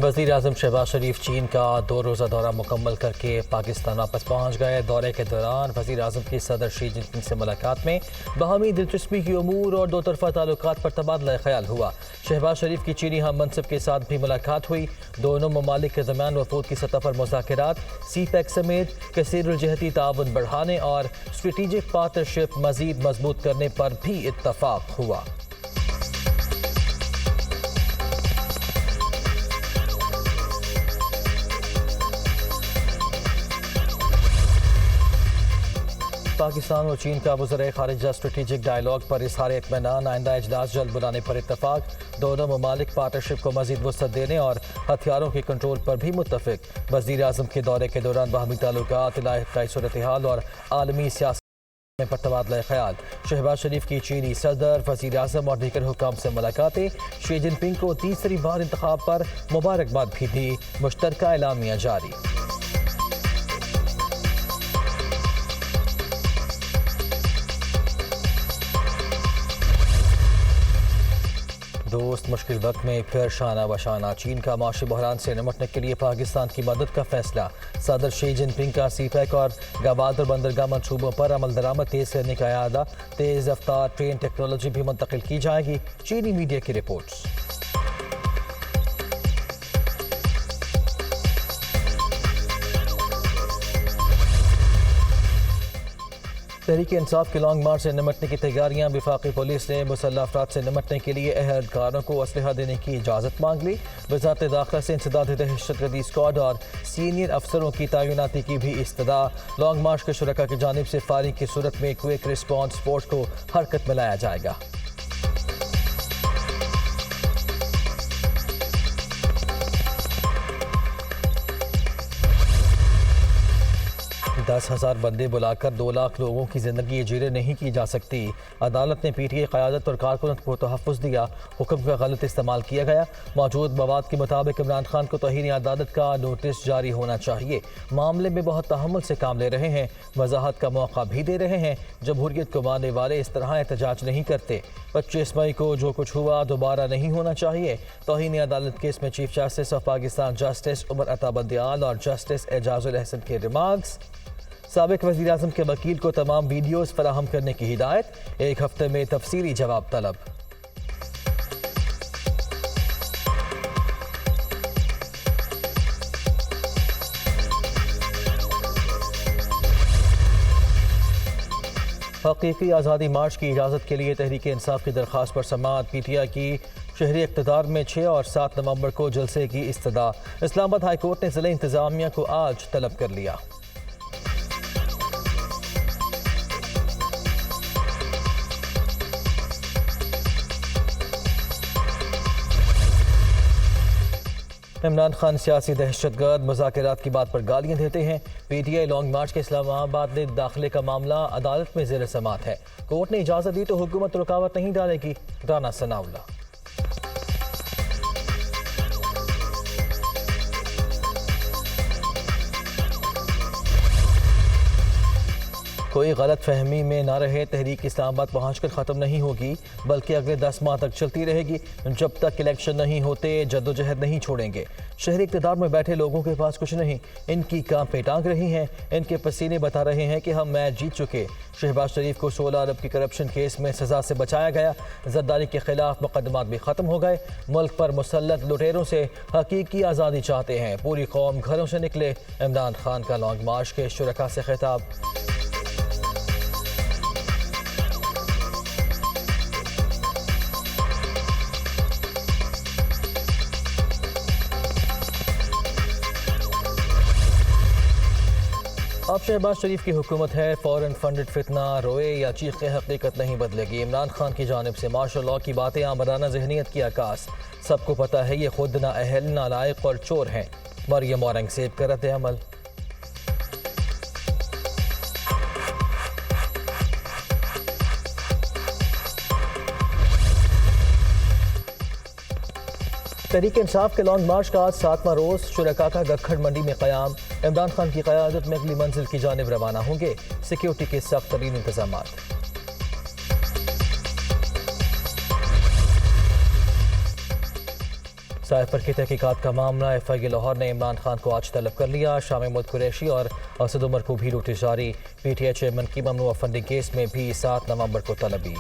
वज़ीर आज़म शहबाज शरीफ चीन का 2 रोज़ा दौरा मुकम्मल करके पाकिस्तान वापस पहुँच गए। दौरे के दौरान वज़ीर आज़म की सदर शी जिनपिंग से मुलाकात में बाहमी दिलचस्पी की उमूर और दो तरफ़ा ताल्लुकात पर तबादला ख्याल हुआ। शहबाज शरीफ की चीनी हम मनसब के साथ भी मुलाकात हुई। दोनों ममालिक के दरमियान वफूद की सतह पर मुज़ाकरात, CPEC समेत कसीरुलजहती ताउन बढ़ाने और स्ट्रेटेजिक पार्टनरशिप मज़ीद मजबूत करने पर भी इत्तफ़ाक हुआ। पाकिस्तान और चीन का वज़ीर ख़ारिजा स्ट्रेटेजिक डायलॉग पर इज़हार इत्मीनान, आइंदा इजलास जल्द बुलाने पर इत्तफाक। दोनों ममालिक पार्टनरशिप को मज़ीद वुसअत देने और हथियारों के कंट्रोल पर भी मुत्तफ़िक। वज़ीर आज़म के दौरे के दौरान बाहमी ताल्लुकात, इलाक़ाई सूरत हाल और आलमी सियासत पर तबादला ख्याल। शहबाज शरीफ की चीनी सदर, वज़ीर आज़म और दीगर हुकाम से मुलाकातें। शी जिनपिंग को तीसरी बार इंतखाब पर मुबारकबाद भी दी। मुश्तरका एलामिया जारी। दोस्त मुश्किल वक्त में फिर शाना बशाना। चीन का माशी बहरान से निपटने के लिए पाकिस्तान की मदद का फैसला। सदर शी जिनपिंग का CPEC और गवादर बंदरगाह मनसूबों पर अमल दरामद तेज़ करने का इरादा। तेज़ रफ्तार ट्रेन टेक्नोलॉजी भी मुंतकिल की जाएगी। चीनी मीडिया की रिपोर्ट्स। तहरीक इंसाफ के लॉन्ग मार्च से निमटने की तैयारियां। वफाकी पुलिस ने मुसल्लह अफराद से निमटने के लिए अहलकारों को असलहा देने की इजाज़त मांग ली। वज़ारत दाखिला से इंसदाद दहशतगर्दी स्क्वाड और सीनियर अफसरों की तैनाती की भी इस्तदा। लॉन्ग मार्च के शुरका की जानिब से फायरिंग की सूरत में क्विक रिस्पॉन्स फोर्स को हरकत में लाया जाएगा। 10,000 बंदे बुलाकर 2 लाख लोगों की जिंदगी जीरे नहीं की जा सकती। अदालत ने PTI क़यादत और कारकुनत को तहफ़्फ़ुज़ दिया। हुक्म का गलत इस्तेमाल किया गया। मौजूद मवाद के मुताबिक इमरान खान को तौहीन अदालत का नोटिस जारी होना चाहिए। मामले में बहुत तहम्मुल से काम ले रहे हैं, वजाहत का मौका भी दे रहे हैं। जमहूरियत को मानने वाले इस तरह एहतजाज नहीं करते। 25 मई को जो कुछ हुआ दोबारा नहीं होना चाहिए। तौहीन अदालत केस में chief justice of Pakistan justice Umar Ata Bandial और जस्टिस एजाजुल अहसन के रिमार्क्स। साबिक वज़ीर आज़म के वकील को तमाम वीडियोज़ फराहम करने की हिदायत। 1 हफ्ते में तफसीली जवाब तलब। हकीकी आज़ादी मार्च की इजाज़त के लिए तहरीक इंसाफ की दरख्वास्त पर समाअत। PTI की शहरी इक़्तिदार में 6 और 7 नवंबर को जलसे की इस्तदा। इस्लामाबाद हाई कोर्ट ने ज़िला इंतज़ामिया को आज तलब कर लिया। इमरान खान सियासी दहशतगर्द, मुज़ाकरात की बात पर गालियाँ देते हैं। PTI लॉन्ग मार्च के इस्लामाबाद में दाखिले का मामला अदालत में ज़ेर समाअत है। कोर्ट ने इजाज़त दी तो हुकूमत रुकावट नहीं डालेगी। राना सनाउल्लाह। कोई गलत फहमी में ना रहे, तहरीक इस्लामाबाद पहुँचकर ख़त्म नहीं होगी बल्कि अगले 10 माह तक चलती रहेगी। जब तक इलेक्शन नहीं होते जद्दोजहद नहीं छोड़ेंगे। शहरी इक़्तिदार में बैठे लोगों के पास कुछ नहीं, इनकी कांपें टांग रही हैं, इनके पसीने बता रहे हैं कि हम मैच जीत चुके। शहबाज शरीफ को 16 अरब की करप्शन केस में सज़ा से बचाया गया। जरदारी के खिलाफ मुकदमात भी ख़त्म हो गए। मुल्क पर मुसल्लत लुटेरों से हकीकी आज़ादी चाहते हैं। पूरी कौम घरों से निकले। इमरान खान का लॉन्ग मार्च के शुरका से खिताब। अब शहबाज शरीफ की हुकूमत है, फॉरेन फंडेड फितना रोए या चीखे हकीकत नहीं बदलेगी। इमरान खान की जानिब से मार्शल लॉ की बातें आमराना जहनीत की आकाश। सबको पता है ये खुद ना अहल, ना लायक और चोर हैं। मरियम औरंगजेब का रद्द अमल। तहरीक इंसाफ के लॉन्ग मार्च का आज 7वां रोज़। शुरका का गखड़ मंडी में क़याम। इमरान खान की क़यादत में अगली मंजिल की जानिब रवाना होंगे। सिक्योरिटी के सख्त तरीन इंतजामात। साइफर की तहकीकात का मामला FIA लाहौर ने इमरान खान को आज तलब कर लिया। शाह महमूद कुरैशी और असद उमर को भी नोटिस जारी। PTI चेयरमैन की ममनुआ फंडिंग केस में भी 7 नवंबर को तलबी।